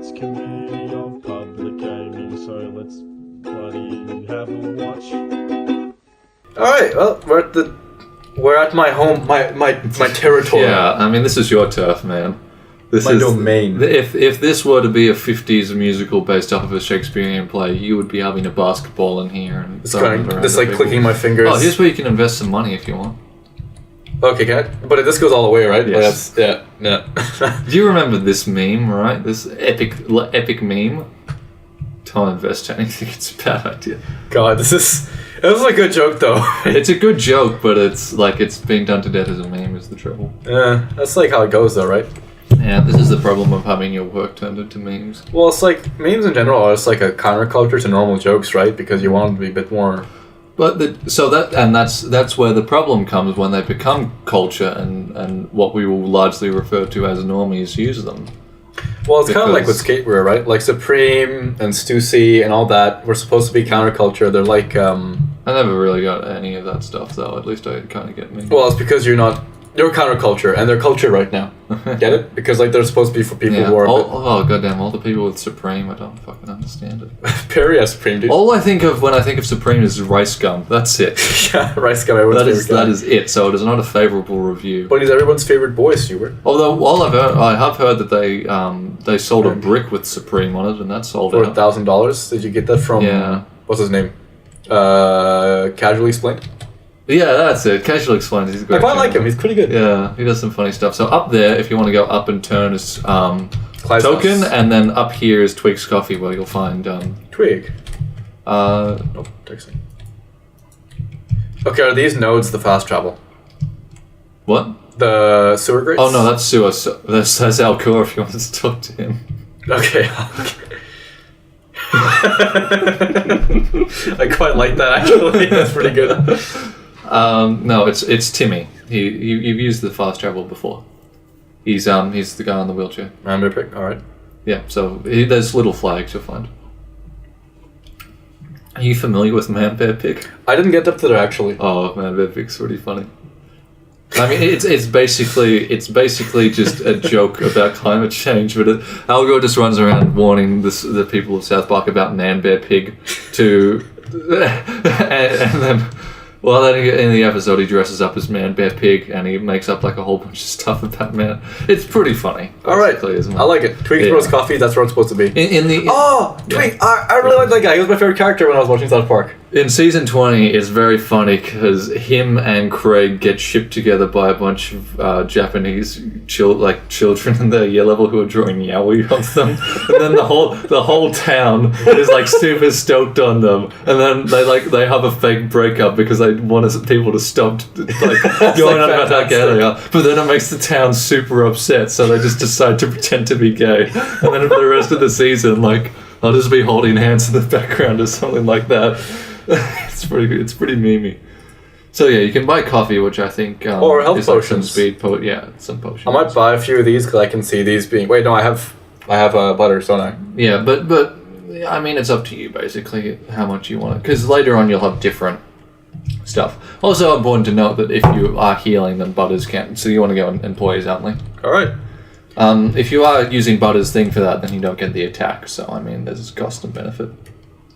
It's Committee of Public Gaming, so let's bloody have a watch. Alright, well, we're at my home, my territory. Yeah, I mean, this is your turf, man. This My is domain. If this were to be a 50s musical based off of a Shakespearean play, you would be having a basketball in here and Just clicking my fingers. Oh, here's where you can invest some money if you want. Okay, can I? But this goes all the way, right? Yes. Yeah. Do you remember this meme, right? This epic meme? Don't invest anything, it's a bad idea. God, this is a good joke, though. It's a good joke, but it's like it's being done to death as a meme is the trouble. Yeah, that's like how it goes, though, right? Yeah, this is the problem of having your work turned into memes. Well, it's like, memes in general are just like a counterculture to normal jokes, right? Because you want them to be a bit more... But that's where the problem comes when they become culture and what we will largely refer to as normies use them. Well, it's kind of like with skateware, right? Like Supreme and Stuey and all that were supposed to be counterculture. They're like... I never really got any of that stuff, though. At least I kind of get me. Well, it's because you're counterculture, and they're culture right now. Get it? Because like they're supposed to be for people who are... Oh, goddamn, all the people with Supreme, I don't fucking understand it. Perry has Supreme, dude. All I think of when I think of Supreme is rice gum. That's it. Yeah, rice gum, everyone's favorite guy. That is it, so it is not a favourable review. But he's everyone's favorite boy, Stuart. Although, I have heard that they sold a brick with Supreme on it, and that sold for out. $1,000. Did you get that from... Yeah. What's his name? Casually Explained? Yeah, that's it. Casually Explained. He's a great I quite like him. He's pretty good. Yeah, he does some funny stuff. So up there, if you want to go up and turn, is Clyde's Token, house. and then up here is Twig's Coffee, where you'll find Twig. Texting. Okay, are these nodes the fast travel? What? The sewer grates? Oh no, that's Sewer. That's Alcor if you want to talk to him. Okay. I quite like that, actually. That's pretty good. No, it's Timmy. You've used the fast travel before. He's the guy on the wheelchair. Man pick. All right. Yeah. So there's little flags you'll find. Are you familiar with Man Bear Pig? I didn't get up to there actually. Oh, Man Bear Pig's pretty funny. I mean, it's basically just a joke about climate change, but Algo just runs around warning the people of South Park about Man Bear Pig to, and then. Well, then in the episode, he dresses up as Man Bear Pig, and he makes up like a whole bunch of stuff about man. It's pretty funny. All right, isn't it? I like it. Twig's Bros Coffee. That's where it's supposed to be. Twig! I really like that guy. He was my favorite character when I was watching South Park. In season 20, it's very funny because him and Craig get shipped together by a bunch of Japanese children in their year level who are drawing yaoi of them, and then the whole town is like super stoked on them, and then they have a fake breakup because they want people to stop going on about how gay they are, but then it makes the town super upset, so they just decide to pretend to be gay, and then for the rest of the season, they'll just be holding hands in the background or something like that. It's pretty good. It's pretty memey. So yeah, you can buy coffee, which I think or health is potions. Some potions. I might buy a few of these because I can see these being. Wait, no, I have butter, don't I? Yeah, but I mean, it's up to you basically how much you want it. Because later on you'll have different stuff. Also important to note that if you are healing, then butters can't. So you want to go employees only. All right. If you are using Butter's thing for that, then you don't get the attack. So I mean, there's a cost and benefit.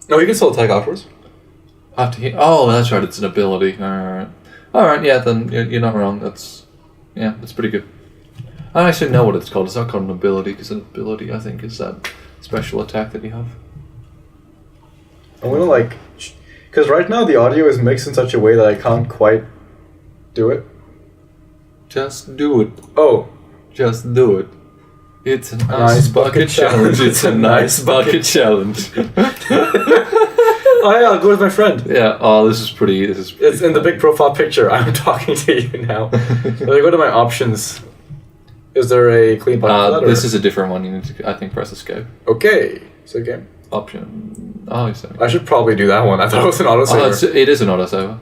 No, you can still attack afterwards. Oh, that's right. It's an ability. All right. Yeah, then you're not wrong. That's pretty good. I don't actually know what it's called. It's not called an ability because an ability, I think, is that special attack that you have. I'm gonna because right now the audio is mixed in such a way that I can't quite do it. Just do it. Oh. Just do it. It's a nice bucket challenge. It's a nice bucket challenge. Oh yeah, I'll go with my friend. Yeah. Oh, this is pretty. It's in the big profile picture. I'm talking to you now. Let me go to my options. Is there a clean button for that? This is a different one. You need to, I think, press escape. Okay. So game. Option. Oh, sorry. I should probably do that one. I thought it was an autosaver. It is an autosaver.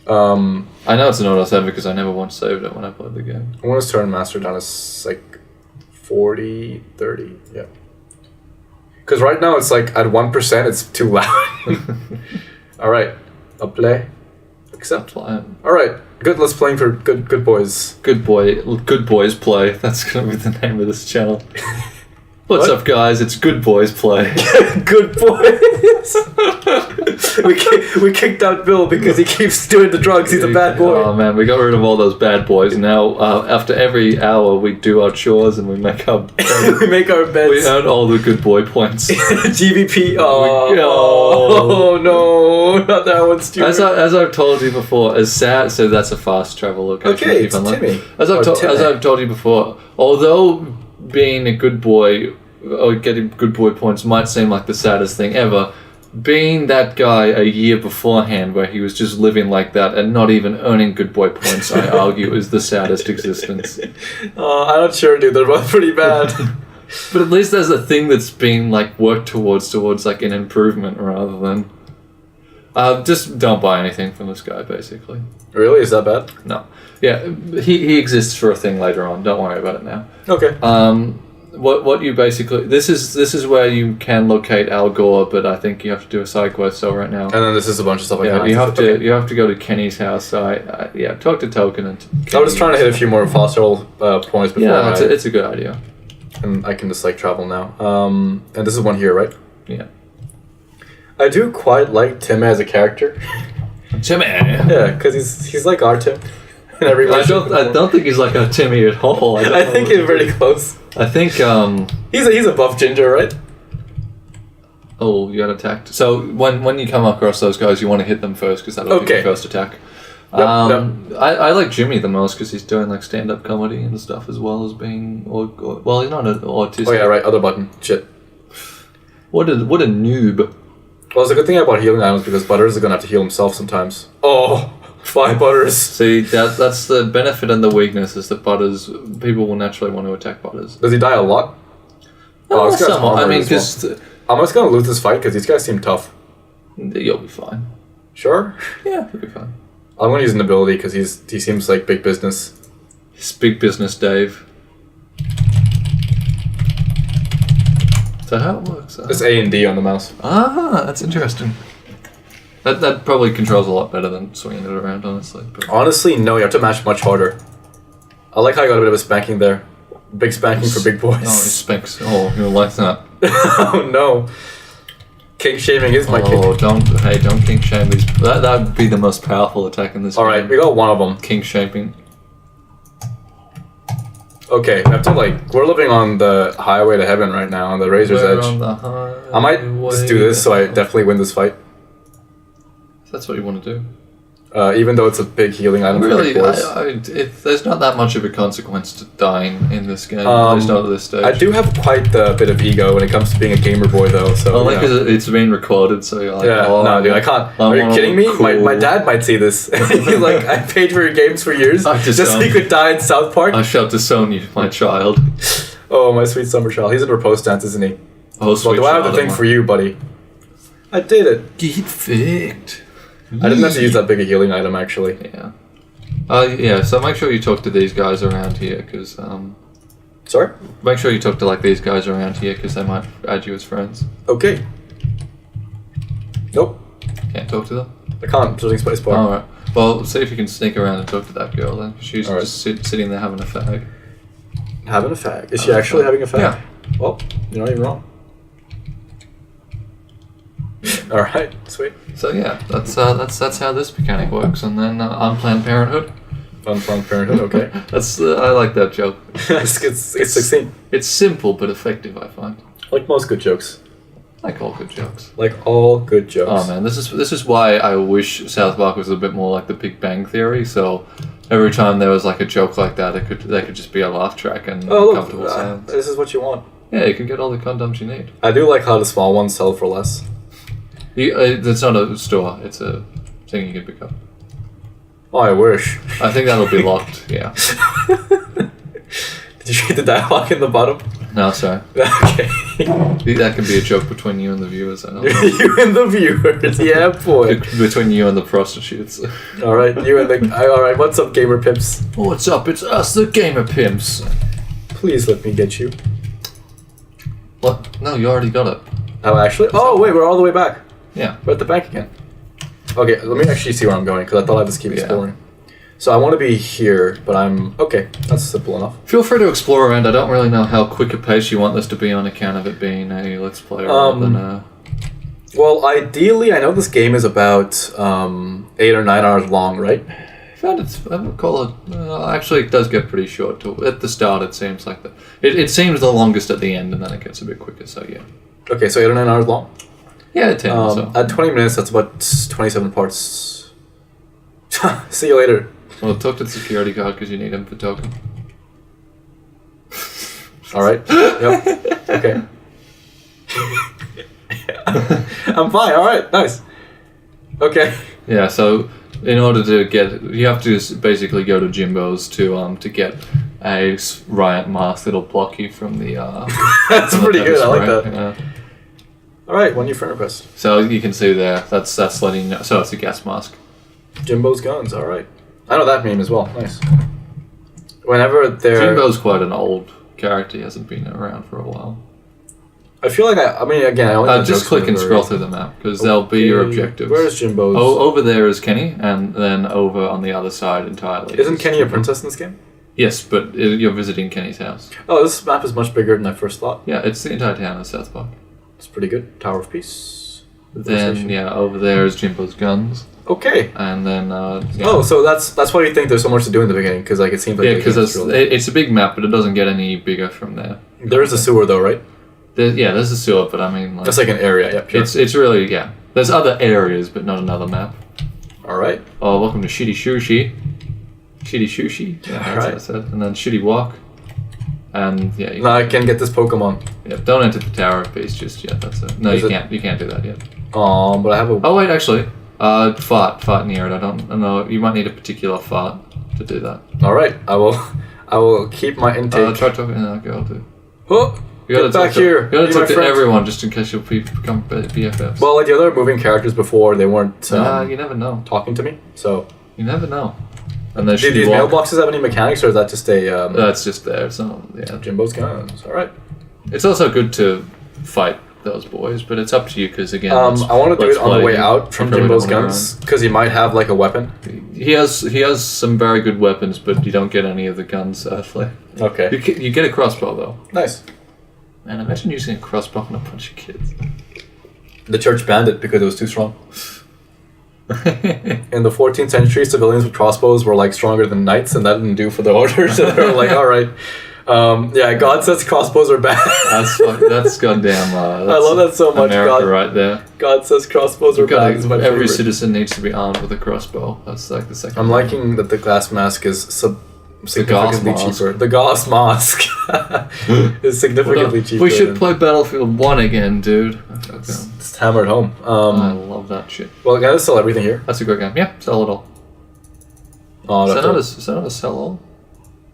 I know it's an autosaver because I never once saved it when I played the game. I want to turn master down to 40, 30. Yeah. Because right now it's at 1%, it's too loud. Alright, I'll play. Accept. Alright, good, let's playing for good boys. Good boys play. That's going to be the name of this channel. What's What? up, guys? It's Good Boys Play. Good boys. we kicked out Bill because he keeps doing the drugs. He's a bad boy. Oh man, we got rid of all those bad boys. Now, after every hour, we do our chores and we make our We make our beds. we earn all the good boy points. GVP. Oh. Oh no, not that one, Stuart. As I've told you before, as sad. So that's a fast travel location. Okay, if it's I'm like- Timmy. As Or Timmy. I've told you before, although being a good boy or getting good boy points might seem like the saddest thing ever, being that guy a year beforehand where he was just living like that and not even earning good boy points, I argue, is the saddest existence. I'm not sure, dude. They're both pretty bad. But at least there's a thing that's being like worked towards like an improvement rather than. Just don't buy anything from this guy, basically. Really? Is that bad? No. Yeah, he exists for a thing later on. Don't worry about it now. Okay. What you basically this is where you can locate Al Gore, but I think you have to do a side quest. So right now, And then this is a bunch of stuff like yeah, that. you have to Okay. you have to go to Kenny's house. So I talk to Token and. I was just trying to hit a few more fast travel points before Yeah, I, it's a good idea. and I can just like travel now. And this is one here, right? Yeah. I do quite like Tim as a character. Timmy. Yeah, because he's like our Tim. In every way. I don't think he's like a Timmy at all. I think he's pretty close. I think He's a buff ginger, right? oh, you got attacked. So when you come across those guys, you want to hit them first because that'll be Okay. your first attack. Yep. I like Jimmy the most because he's doing like stand-up comedy and stuff as well as being well, he's not an autistic. Oh yeah, right. Other button. Shit. What a noob. Well, it's a good thing about healing items because Butters is gonna have to heal himself sometimes. Oh, 5 Butters. See, that's the benefit and the weakness is that Butters, people will naturally want to attack Butters. Does he die a lot? Oh, this guy's Somewhat. I armored mean, as well. because I'm just gonna lose this fight because these guys seem tough. you'll be fine. Sure. Yeah, you'll be fine. I'm gonna use an ability because he seems like big business. It's big business, Dave. Is that how it works? It's A and D on the mouse. That's interesting. That probably controls a lot better than swinging it around, honestly. But Honestly, no. You have to mash much harder. I like how I got a bit of a spanking there. Big spanking for big boys. oh, he spanks. Oh, you don't like that. Oh no. King shaming is my king. Oh, don't king shame these. That would be the most powerful attack in this. Alright, game. we got one of them. King shaming. Okay, I have to like. We're living on the highway to heaven right now, on the razor's We're edge. on the highway I might just do this so I to- definitely win this fight. That's what you want to do. Even though it's a big healing item for Really, big boys. there's not that much of a consequence to dying in this game. At least not at this stage. I do have quite a bit of ego when it comes to being a gamer boy, though. So Only you know. because it's been recorded, so you're like, Yeah, oh, no, dude, I can't. I'm Are you one of kidding the me? My cool- dad might see this. He's like, I paid for your games for years I just so you don't. could die in South Park. I shall disown you, my child. Oh, my sweet summer child. He's in repose stance, isn't he? Oh, Well, sweet do I have the child thing of for you, buddy? I did it. mine. Get faked. I didn't have to use that big a healing item, actually. Yeah. Yeah, so make sure you talk to these guys around here, because, Sorry? make sure you talk to, like, these guys around here, because they might add you as friends. Okay. Nope. Can't talk to them? I can't. Something spice bar. Alright. Well, see if you can sneak around and talk to that girl, then. She's Alright. just sitting there having a fag. Having a fag. Is she actually having a fag? Yeah. Well, you're not even wrong. Alright, sweet. So yeah, that's how this mechanic works, and then Unplanned Parenthood. Unplanned Parenthood, okay. That's I like that joke. it's succinct. It's simple but effective, I find. Like most good jokes. Like all good jokes. Like all good jokes. Oh man, this is why I wish South Park was a bit more like the Big Bang Theory. So every time there was like a joke like that, they could just be a laugh track and Oh, comfortable look, sounds. this is what you want. Yeah, you can get all the condoms you need. I do like how the small ones sell for less. It's not a store; it's a thing you can pick up. Oh, I wish. I think that'll be locked. Yeah. Did you read the dialogue in the bottom? No, sorry. Okay. That can be a joke between you and the viewers. I don't know. You and the viewers. Yeah, boy. Between you and the prostitutes. Alright, you and the... Alright, what's up, gamer pimps? What's up? It's us, the Gamer Pimps. Please let me get you. What? No, you already got it. Oh, actually? Oh, wait, we're all the way back. Yeah. We're at the bank again. Okay, let me actually see where I'm going, because I thought I'd just keep Yeah. exploring. So I want to be here, but I'm... Okay, that's simple enough. Feel free to explore around. I don't really know how quick a pace you want this to be on account of it being a Let's Play rather than a... Well, ideally, I know this game is about 8 or 9 hours long, right? I would call it... actually, it does get pretty short. At the start, it seems like that. It seems the longest at the end, and then it gets a bit quicker, so yeah. Okay, so 8 or 9 hours long? Yeah, 10 or so. At 20 minutes, that's about 27 parts. See you later. Well, talk to the security guard because you need him for token. Alright. Yep. Okay. I'm fine, alright, nice. Okay. Yeah, so in order to get... You have to just basically go to Jimbo's to get a riot mask that'll block you from the... That's from pretty the good, I like spray. that. Yeah. Alright, one new friend request. So you can see there, that's letting you know. So it's a gas mask. Jimbo's Guns, alright. I know that meme as well, nice. Whenever they're... Jimbo's quite an old character, he hasn't been around for a while. I feel like I mean, again, I only know Just jokes click and whenever- scroll through the map, because they'll be your objectives. Where's Jimbo's? Oh, over there is Kenny, and then over on the other side entirely. Isn't is Kenny a Jimbo. princess in this game? Yes, but you're visiting Kenny's house. Oh, this map is much bigger than I first thought. Yeah, it's the entire town of South Park. It's pretty good. Tower of Peace. Then, yeah, over there is Jimbo's Guns, Okay. and then... yeah. Oh, so that's why you think there's so much to do in the beginning, because like it seems like Yeah, the because game's really- it's a big map, but it doesn't get any bigger from there. there is a sewer though, right? There's a sewer, but I mean... Like, That's like an area. Yeah. Sure. it's really, yeah. There's other areas, but not another map. All right. Oh, welcome to Shitty Sushi. Shitty Sushi. Yeah, that's what I said. And then Shitty Walk. And yeah, Now I can get this Pokemon. yeah, don't enter the Tower of Peace just yet. That's it. No, Is you it- can't. You can't do that yet. But I have a. Oh wait, actually, fart near it. I don't know. You might need a particular fart to do that. All right. I will keep my intake. Try talking to that girl too. Oh, You gotta get back talk here. You gotta Be my talk to friend. everyone just in case you'll become BFFs. Well, like the other moving characters before, they weren't you never know. talking to me. So, You never know. And then do Shitty these Walk. mailboxes have any mechanics, or is that just a That's just there. It's not. Yeah. Jimbo's Guns? All right. It's also good to fight those boys, but it's up to you because again, I want to do let's it on the play. way out from You probably Jimbo's don't wanna Guns because he might have like a weapon. He has some very good weapons, but you don't get any of the guns. Sadly, Okay. you get a crossbow though. Nice. Man, imagine using a crossbow on a bunch of kids. The church banned it because it was too strong. In the 14th century, civilians with crossbows were like stronger than knights, and that didn't do for the order. So they were like, "All right, yeah, God says crossbows are bad." That's goddamn. I love that so much. America God, right there. God says crossbows are bad. Is my Every favorite. citizen needs to be armed with a crossbow. That's like the second. I'm liking that the glass mask is significantly mask. cheaper. The gas mask is significantly cheaper. We should than- play Battlefield 1 again, dude. Okay. Just hammer it home. I love that shit. Well, can I sell everything here? That's a good game. Yeah, sell it all. Oh, Is that that's not a sell all?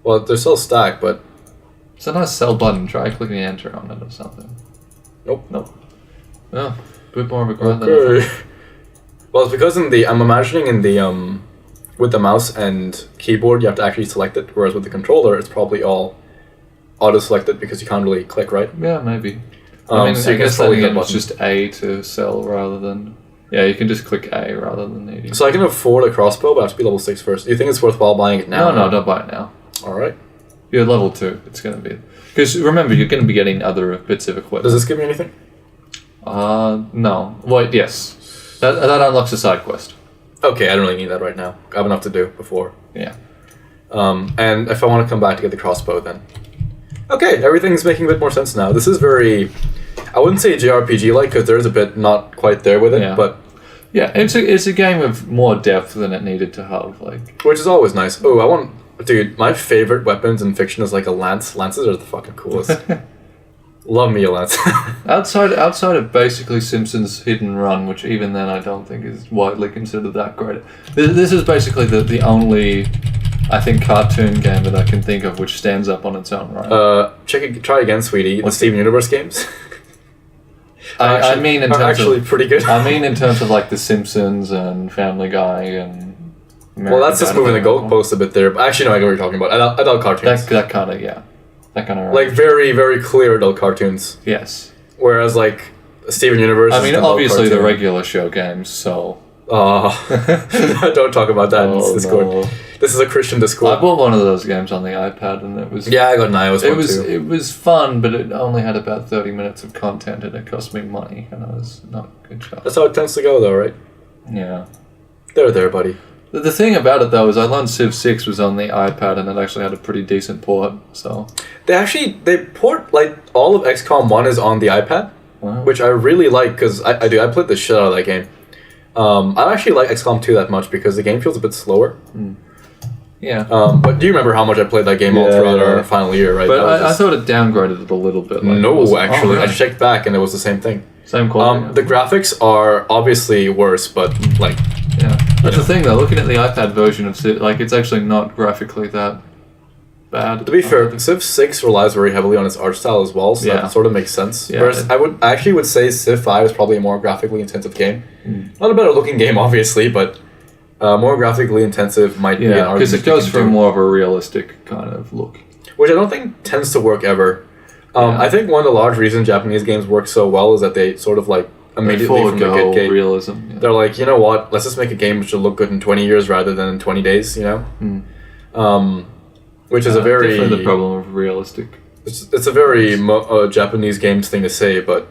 well, they're still stacked, but Is that not a sell button? Try clicking enter on it or something. nope. Oh, a bit more of a grind than I Okay. thought. Well, it's because I'm imagining in the with the mouse and keyboard you have to actually select it, whereas with the controller it's probably all auto-selected because you can't really click, right? Yeah, maybe. I mean, so I you can guess slowly then hit again, it's buttons. just A to sell rather than... Yeah, you can just click A rather than needing... So I can afford a crossbow, but I have to be level 6 first. Do you think it's worthwhile buying it now? No, don't buy it now. Alright. You're level 2. It's going to be... Because remember, you're going to be getting other bits of equipment. Does this give me anything? No. Well, yes. That unlocks a side quest. Okay, I don't really need that right now. I have enough to do before. Yeah. And if I want to come back to get the crossbow, then... Okay, everything's making a bit more sense now. This is very... I wouldn't say JRPG-like, because there's a bit not quite there with it, Yeah. but... Yeah, it's a game of more depth than it needed to have. Like, Which is always nice. Oh, I want... Dude, my favorite weapons in fiction is like a lance. Lances are the fucking coolest. Love me a lance. outside of basically Simpsons Hit and Run, which even then I don't think is widely considered that great. This is basically the only, I think, cartoon game that I can think of which stands up on its own right. Try again, sweetie. The What's Steven Universe games. I mean in are terms actually of pretty good. I mean in terms of like The Simpsons and Family Guy and. Well, that's just moving the goalpost a bit there. But actually, no, I know what you're talking about. Adult cartoons. That kind of that kind of Like very, very clear adult cartoons. yes. Whereas like Steven Universe. I is mean, an adult obviously the cartoon. regular show games. So Oh, don't talk about that in this Discord. no. This is a Christian Discord. I bought one of those games on the iPad, and it was Yeah, I got an iOS one too. it was fun, but it only had about 30 minutes of content, and it cost me money, and I was not a good shot. That's how it tends to go, though, right? Yeah. There, buddy. The thing about it though is I learned Civ 6 was on the iPad, and it actually had a pretty decent port. So They port like all of XCOM 1 is on the iPad, wow. which I really like because I played the shit out of that game. I don't actually like XCOM 2 that much because the game feels a bit slower. Yeah. But do you remember how much I played that game all throughout our final year, right? But I thought it downgraded it a little bit. Like, no, actually. really? I checked back and it was the same thing. Same quality. The graphics are obviously worse, but like... Yeah. That's the thing though, looking at the iPad version of Civ, like it's actually not graphically that bad. To be fair, Civ 6 relies very heavily on its art style as well, so that sort of makes sense. Yeah, Whereas I actually would say Civ 5 is probably a more graphically intensive game. Not a better looking game, obviously, but more graphically intensive might be an argument. Because it goes for more of a realistic kind of look. Which I don't think tends to work ever. I think one of the large reasons Japanese games work so well is that they sort of like immediately from the get-go realism. Yeah. They're like, you know what, let's just make a game which will look good in 20 years rather than in 20 days, you know? Which is a very... Definitely the problem of realistic. It's a very Japanese games thing to say, but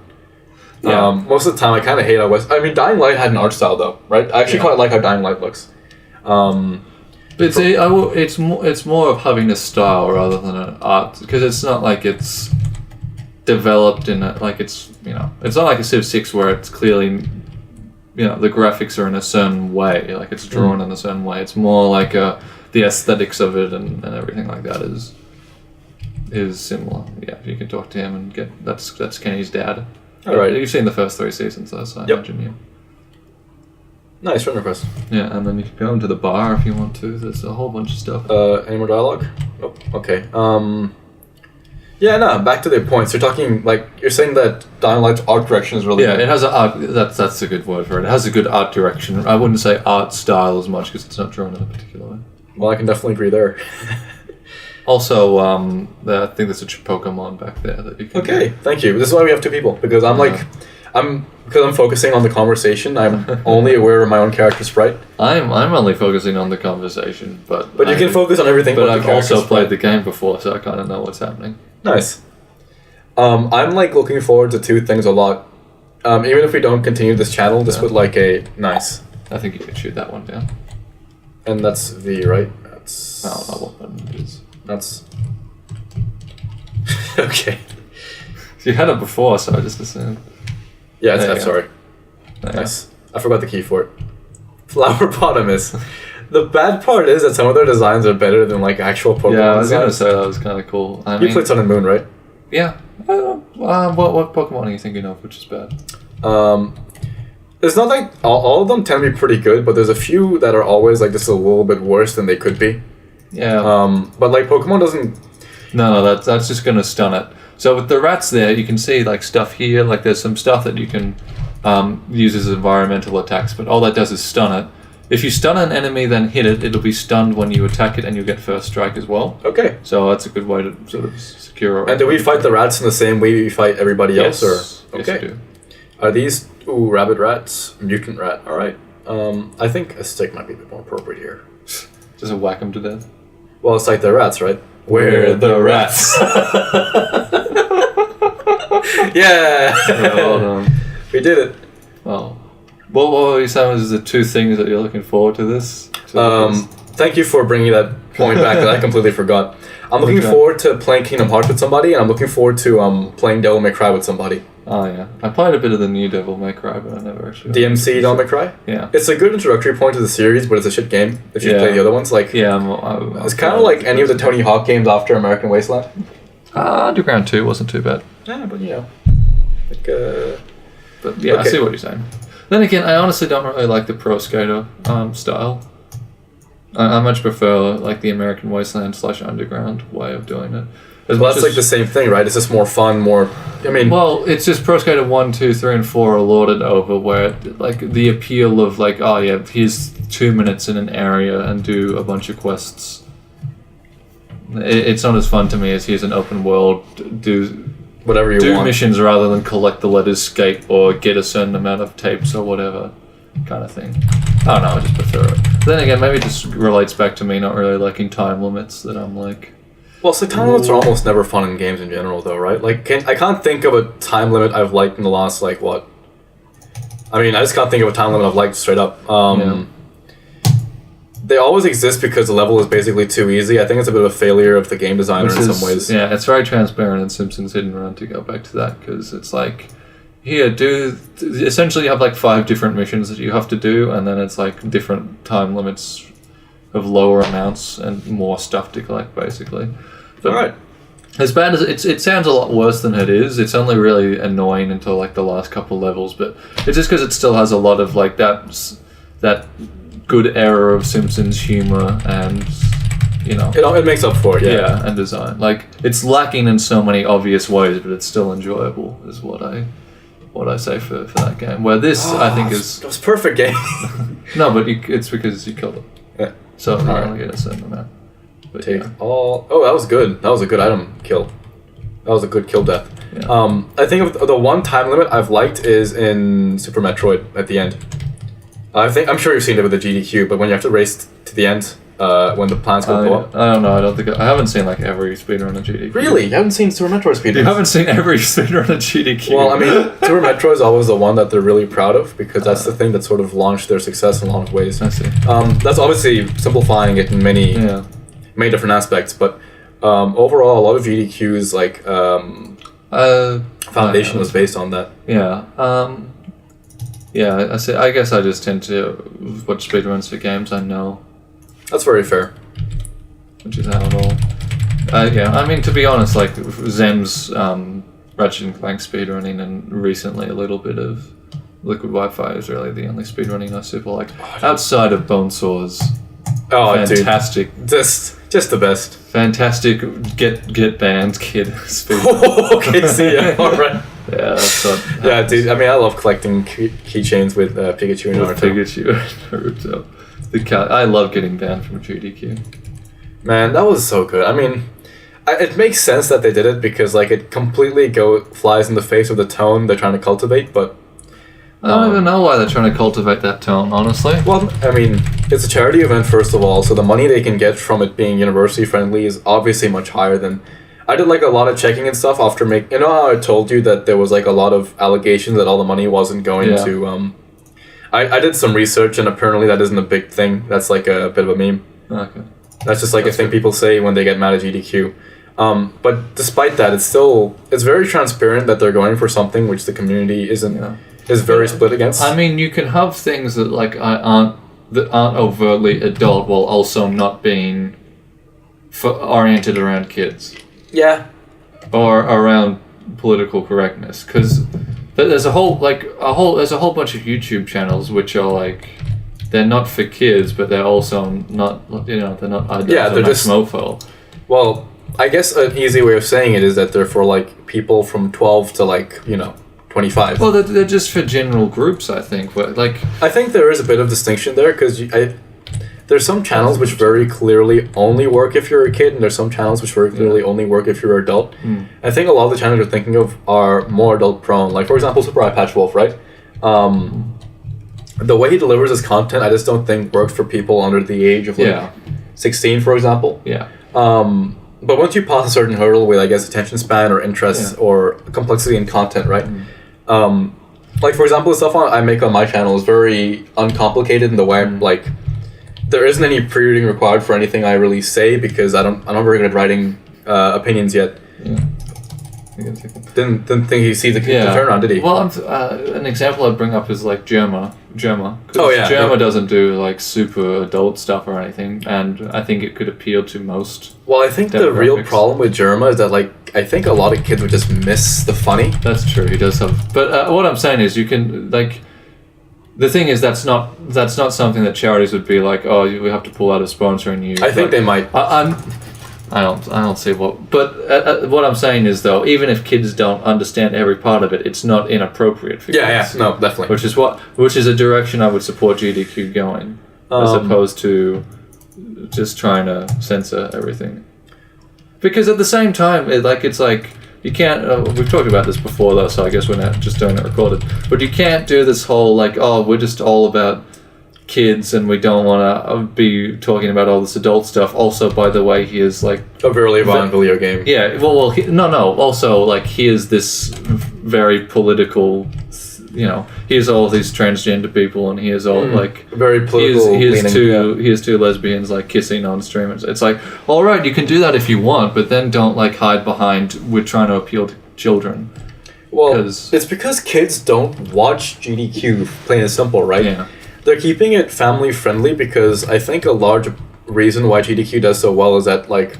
most of the time I kind of hate how I mean, Dying Light had an art style though, right? I actually quite like how Dying Light looks. But it's more of having a style rather than an art, because it's not like it's developed in a, like it's, you know, it's not like a Civ 6 where it's clearly, you know, the graphics are in a certain way, like it's drawn in a certain way. It's more like the aesthetics of it and everything like that is similar. Yeah, you can talk to him and get that's Kenny's dad. All right, you've seen the first 3 seasons though, so I imagine you. Nice, friend request. Yeah, and then you can go into the bar if you want to. There's a whole bunch of stuff. Any more dialogue? Oh, okay. Yeah, no, back to the points. You're talking, like, you're saying that Dying Light's art direction is really good. It has an art, that's a good word for it. It has a good art direction. I wouldn't say art style as much because it's not drawn in a particular way. Well, I can definitely agree there. Also, I think there's a Pokemon back there that you can get. Thank you. This is why we have 2 people, because because I'm focusing on the conversation, I'm only aware of my own character sprite. I'm only focusing on the conversation, but you can focus on everything. But I've also played the game before, so I kind of know what's happening. Nice. I'm like looking forward to 2 things a lot. Even if we don't continue this channel, just with like a nice. I think you can shoot that one down. And that's V, right? That's. I don't know what button it is. That's. Okay. You had it before, so I just assumed. Yeah, it's F, sorry. Nice. I forgot the key for it. Flowerpotamus. The bad part is that some of their designs are better than like actual Pokemon. Yeah, I was going to say that was kind of cool. You played Sun and Moon, right? Yeah. What Pokemon are you thinking of, which is bad? It's not like all of them tend to be pretty good, but there's a few that are always like just a little bit worse than they could be. Yeah. But like Pokemon doesn't. No, that's just going to stun it. So with the rats there, you can see like stuff here. Like there's some stuff that you can use as environmental attacks, but all that does is stun it. If you stun an enemy, then hit it, it'll be stunned when you attack it, and you get first strike as well. Okay. So that's a good way to sort of secure. And do we fight the rats in the same way we fight everybody else, or okay? Yes, we do. Are these rabbit rats? Mutant rat. All right. I think a stick might be a bit more appropriate here. Just whack them to death. Well, it's like the rats, right? We're the rats. Yeah. Well, we did it. Well, what were you saying was the 2 things that you're looking forward to this? Thank you for bringing that point back that I completely forgot. I'm looking forward to playing Kingdom Hearts with somebody, and I'm looking forward to playing Devil May Cry with somebody. Oh yeah, I played a bit of the new Devil May Cry, but I never actually. DMC Devil May Cry. Yeah, it's a good introductory point to the series, but it's a shit game if you play the other ones. Like it's kind of like any of the Tony Hawk games after American Wasteland. Underground 2 wasn't too bad. Yeah, but you know, like. But yeah, I see what you're saying. Then again, I honestly don't really like the Pro Skater style. I much prefer like the American Wasteland / Underground way of doing it. Well, that's like the same thing, right? It's just more fun, more. I mean, well, it's just Pro Skater 1, 2, 3, and 4 are lorded over, where like the appeal of like, oh yeah, here's 2 minutes in an area and do a bunch of quests. It's not as fun to me as here's an open world, do whatever you want. Do missions rather than collect the letters, skate, or get a certain amount of tapes or whatever. kind of thing. I don't know, I just prefer it. Then again, maybe it just relates back to me not really liking time limits, that I'm like... Well, so time limits are almost never fun in games in general, though, right? Like, I can't think of a time limit I've liked in the last, like, what? I mean, I just can't think of a time limit I've liked straight up. They always exist because the level is basically too easy. I think it's a bit of a failure of the game designer in some ways. Yeah, it's very transparent in Simpsons Hidden Run, to go back to that, because it's like, here, essentially you have like 5 different missions that you have to do, and then it's like different time limits of lower amounts and more stuff to collect, basically. But Alright. as bad as it sounds a lot worse than it is. It's only really annoying until like the last couple levels, but it's just because it still has a lot of like that good era of Simpsons humor, and you know, it makes up for it. yeah, and design. Like, it's lacking in so many obvious ways, but it's still enjoyable, is what I say for that game. Where this, I think, is... It was a perfect game. No, but it's because you killed it. Yeah. So you only get a certain amount. But Take all... Oh, that was good. That was a good item kill. That was a good kill death. Yeah. I think the one time limit I've liked is in Super Metroid at the end. I'm sure you've seen it with the GDQ, but when you have to race to the end, when the planets go blow up. I don't know. I haven't seen like every speedrun of GDQ. Really? You haven't seen Super Metroid speedruns? You haven't seen every speedrun of GDQ. Well, I mean, Super Metroid is always the one that they're really proud of, because that's the thing that sort of launched their success in a lot of ways. I see. That's obviously simplifying it in many different aspects, but overall, a lot of GDQ's like foundation was based on that. Yeah. Yeah, I guess I just tend to watch speedruns for games I know. That's very fair. Which is how it all... yeah, I mean, to be honest, like, Zem's Ratchet and Clank speedrunning, and recently a little bit of Liquid Wi-Fi is really the only speedrunning I super like. Outside of Bonesaw's fantastic... Dude. Just the best. Fantastic get banned kid speedrun. Okay, see ya. Alright. Yeah, that's what happens. Yeah, dude, I mean, I love collecting keychains with Pikachu and Naruto. Pikachu and Naruto. I love getting banned from GDQ. Man, that was so good. I mean, it makes sense that they did it, because like it completely flies in the face of the tone they're trying to cultivate, but... I don't even know why they're trying to cultivate that tone, honestly. Well, I mean, it's a charity event, first of all, so the money they can get from it being university-friendly is obviously much higher than... I did like a lot of checking and stuff after you know how I told you that there was like a lot of allegations that all the money wasn't going to... I did some research, and apparently that isn't a big thing. That's like a bit of a meme. Okay. That's just like a thing people say when they get mad at GDQ. But despite that, it's very transparent that they're going for something which the community is very split against. I mean, you can have things that like aren't overtly adult while also not being oriented around kids. Yeah. Or around political correctness, because there's a whole bunch of YouTube channels which are like, they're not for kids, but they're also not, they're not adult. Yeah, they're just mofo. Well, I guess an easy way of saying it is that they're for like people from 12 to like 25. Well, they're just for general groups, I think. But like, I think there is a bit of distinction there, because there's some channels which very clearly only work if you're a kid, and there's some channels which very clearly only work if you're an adult. I think a lot of the channels you're thinking of are more adult prone. Like, for example, Super Eye Patch Wolf, right? The way he delivers his content, I just don't think works for people under the age of 16, for example. Yeah. But once you pass a certain hurdle with, I guess, attention span or interest or complexity in content, right? Like, for example, the stuff I make on my channel is very uncomplicated in the way, like, there isn't any pre-reading required for anything I really say, because I'm not very good at writing opinions yet. Yeah. Didn't think he see the turnaround, did he? Well, an example I'd bring up is like Germa. Oh yeah. Germa doesn't do like super adult stuff or anything, and I think it could appeal to most. Well, I think the real problem with Germa is that like I think a lot of kids would just miss the funny. That's true. He does have, but what I'm saying is you can like. The thing is, that's not something that charities would be like, oh, we have to pull out of sponsoring you. I think they might. I don't see what. But what I'm saying is, though, even if kids don't understand every part of it, it's not inappropriate for kids. Yeah, no, definitely. Which is a direction I would support GDQ going, as opposed to just trying to censor everything. Because at the same time, it's like you can't. We've talked about this before, though, so I guess we're not just doing it recorded. But you can't do this whole like, oh, we're just all about kids and we don't want to be talking about all this adult stuff. Also, by the way, he is like a very violent video game. Yeah. Well, no. Also, like he is this very political. You know, he has all these transgender people, and he is all like very political. He has two lesbians like kissing on streamers. It's like, all right, you can do that if you want, but then don't like hide behind we're trying to appeal to children. Well, it's because kids don't watch GDQ, plain and simple, right? Yeah. They're keeping it family friendly because I think a large reason why GDQ does so well is that like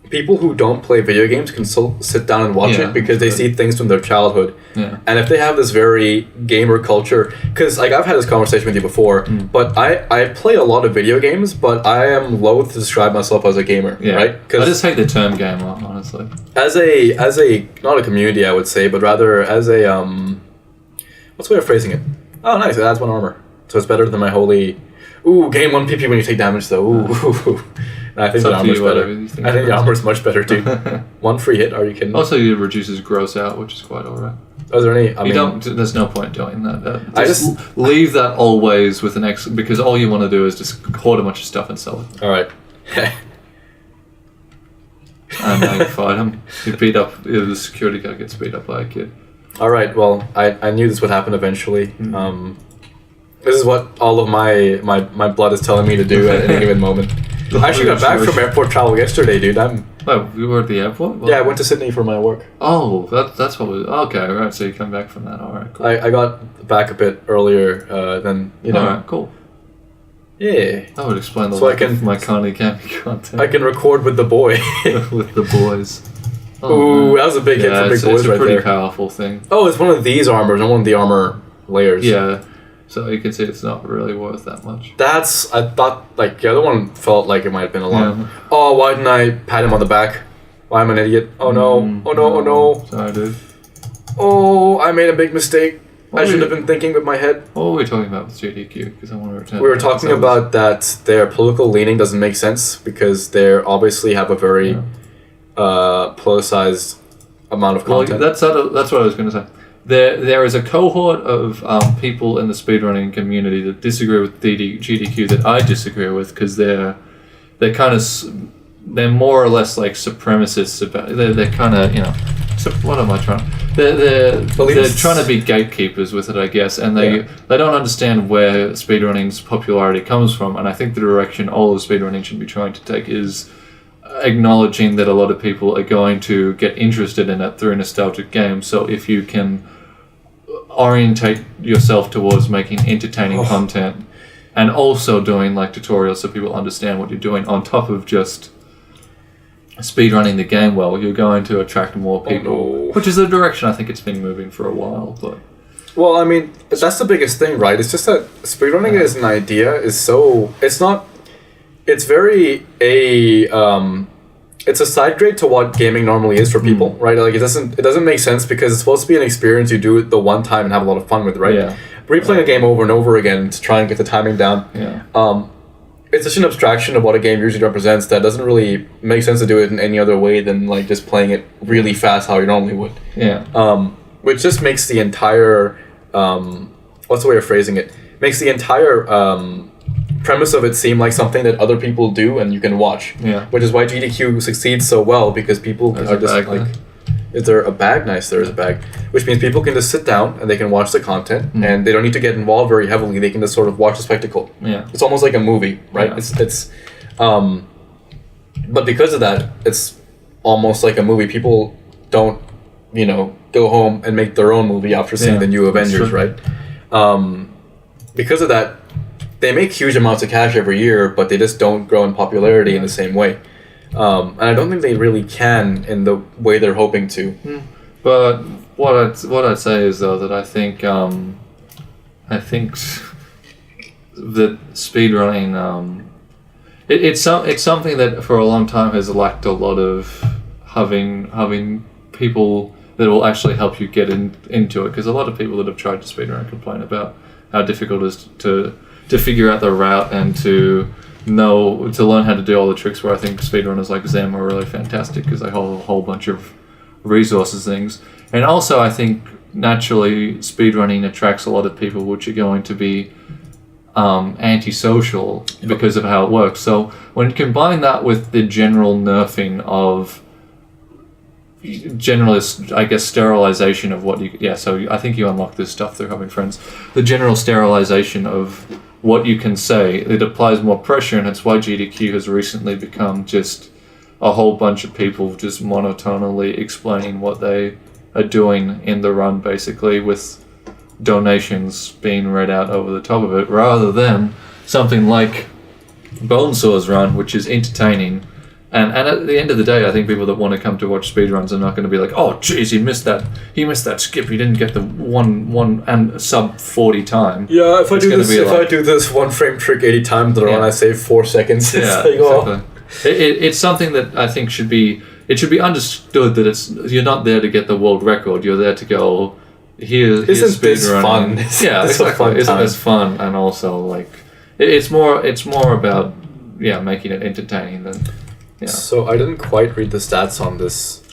people who don't play video games can still sit down and watch it because they see things from their childhood. Yeah. And if they have this very gamer culture, because like I've had this conversation with you before, but I play a lot of video games, but I am loath to describe myself as a gamer, right? I just hate the term gamer, honestly. As a not a community, I would say, but rather as a what's the way of phrasing it? Oh, nice, it adds 1 armor, so it's better than my holy. Ooh, gain 1 PP when you take damage though. Ooh. I think the armor's better. I think the armor's much better, dude. 1 free hit, are you kidding me? Also, it reduces gross out, which is quite alright. Oh, is there any... There's no point doing that. Just leave that always with an X, because all you want to do is just hoard a bunch of stuff and sell it. Alright. And now you fight him. The security guard gets beat up by a kid. Alright, well, I knew this would happen eventually. This is what all of my blood is telling me to do at any given moment. I actually got back from airport travel yesterday, dude. Oh, you were at the airport? Well, yeah, I went to Sydney for my work. Oh, that's what was... Okay, right, so you come back from that. Alright, cool. I got back a bit earlier than, Alright, cool. Yeah. That would explain the lack of my Connie Cammy content. I can record with the boy. With the boys. Oh, that was a big hit for big boys right there. It's a pretty powerful thing. Oh, it's one of these armors, not one of the armor layers. Yeah. So you can see it's not really worth that much. I thought, like, the other one felt like it might have been a lot. Yeah. Oh, why didn't I pat him on the back? Why am I an idiot? Oh no, oh no, oh no. Sorry, dude. Oh, I made a big mistake. I should have been thinking with my head. What were we talking about with JDQ? Because I want to return. We were talking about that their political leaning doesn't make sense because they obviously have a very politicized amount of content. Well, that's what I was going to say. There is a cohort of people in the speedrunning community that disagree with GDQ that I disagree with because they're more or less like supremacists about. They're kind of, you know. So what am I trying? They're trying to be gatekeepers with it, I guess, and they don't understand where speedrunning's popularity comes from. And I think the direction all of speedrunning should be trying to take is acknowledging that a lot of people are going to get interested in it through nostalgic games. So if you can orientate yourself towards making entertaining content and also doing like tutorials so people understand what you're doing on top of just speedrunning the game well, you're going to attract more people, which is the direction I think it's been moving for a while. But well, I mean, that's the biggest thing, right? It's just that speedrunning as an idea is so... It's very it's a side grade to what gaming normally is for people, right? Like it doesn't make sense because it's supposed to be an experience you do it the one time and have a lot of fun with, right? Yeah. Replaying a game over and over again to try and get the timing down. Yeah. It's such an abstraction of what a game usually represents that doesn't really make sense to do it in any other way than like just playing it really fast how you normally would. Yeah. Which just makes the entire what's the way of phrasing it? Makes the entire premise of it seem like something that other people do and you can watch. Yeah. Which is why GDQ succeeds so well because people are just like, is there a bag? Nice, there is a bag. Which means people can just sit down and they can watch the content and they don't need to get involved very heavily. They can just sort of watch the spectacle. Yeah. It's almost like a movie, right? Yeah. It's but because of that, it's almost like a movie. People don't, go home and make their own movie after seeing the new Avengers, right? Because of that, they make huge amounts of cash every year, but they just don't grow in popularity in the same way. And I don't think they really can in the way they're hoping to. But what I'd say is though that I think that speedrunning it's something that for a long time has lacked a lot of having people that will actually help you get into it, because a lot of people that have tried to speedrun complain about how difficult it is to figure out the route and to learn how to do all the tricks, where I think speedrunners like Zem are really fantastic because they hold a whole bunch of resources things. And also, I think naturally speedrunning attracts a lot of people which are going to be antisocial because of how it works. So when you combine that with the general nerfing of generalist, I guess, sterilization of what you... Yeah, so I think you unlock this stuff through having friends. The general sterilization of what you can say, it applies more pressure, and it's why GDQ has recently become just a whole bunch of people just monotonally explaining what they are doing in the run, basically, with donations being read out over the top of it, rather than something like Bonesaw's run, which is entertaining. And at the end of the day, I think people that want to come to watch speedruns are not going to be like, oh, geez, he missed that skip. He didn't get the one and sub 40 time. Yeah, if I do this one frame trick 80 times in a run, I save 4 seconds. Yeah, exactly. It's something that I think should be understood that you're not there to get the world record. You're there to go, here's speedrunning. Fun? Yeah, exactly. Isn't this fun? And also, like, it's more about making it entertaining than. Yeah. So I didn't quite read the stats on this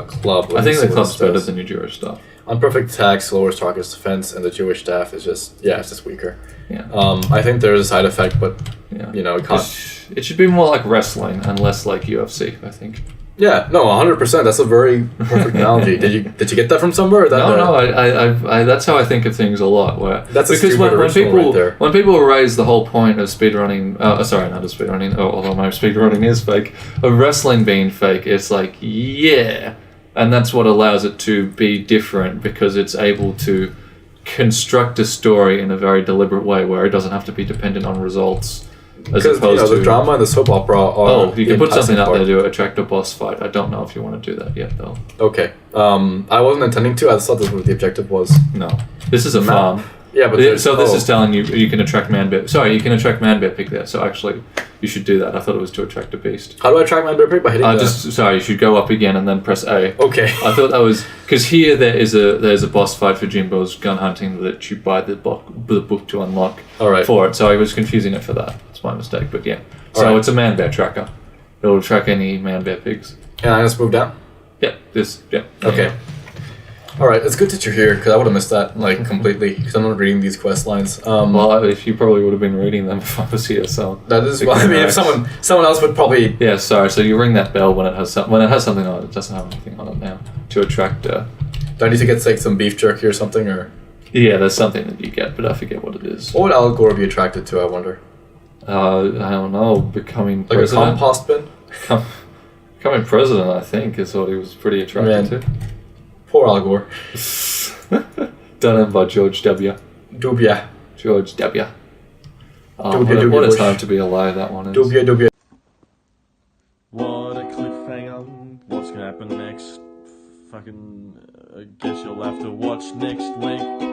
club. I think the club's better than your Jewish stuff. Unperfect attacks, lower target's defense, and the Jewish staff is just it's just weaker. Yeah. I think there's a side effect, but it can't. It should be more like wrestling and less like UFC, I think. Yeah, no, 100%. That's a very perfect analogy. Did you get that from somewhere? Or No. I that's how I think of things a lot. Because when people raise the whole point of speedrunning, sorry, not of speedrunning. Although my speedrunning is fake, of wrestling being fake, it's like and that's what allows it to be different because it's able to construct a story in a very deliberate way where it doesn't have to be dependent on results. Because the drama and the soap opera are you can put something out there to attract a boss fight. I don't know if you want to do that yet, though. Okay. I wasn't intending to. I just thought this was what the objective was. No. This is a farm. Yeah, but this is telling you can attract man-bear. Sorry, you can attract man-bear pig there. So actually, you should do that. I thought it was to attract a beast. How do I attract man-bear pig? By hitting that? You should go up again and then press A. Okay. I thought that was... Because here there's a boss fight for Jimbo's gun hunting that you buy the book to unlock for it. So I was confusing it for that. It's my mistake, but yeah. So it's a man-bear tracker. It'll track any man-bear pigs. And I just move down? Yeah. Okay. Alright, it's good that you're here, because I would have missed that, completely, because I'm not reading these quest lines. Well, if you probably would have been reading them if I was here, so... That is... Well, I mean, if someone else would probably... Yeah, sorry, so you ring that bell when it has something on it. It doesn't have anything on it now, to attract... Do I need to get, some beef jerky or something, or...? Yeah, there's something that you get, but I forget what it is. What would Al Gore be attracted to, I wonder? I don't know, becoming president? Like a compost bin? Becoming president, I think, is what he was pretty attracted to. Poor Al Gore. Done in by George W. Dubia. George W. Dubia, what a time to be alive that one is. Dubia. What a cliffhanger. What's gonna happen next? Fucking, I guess you'll have to watch next week.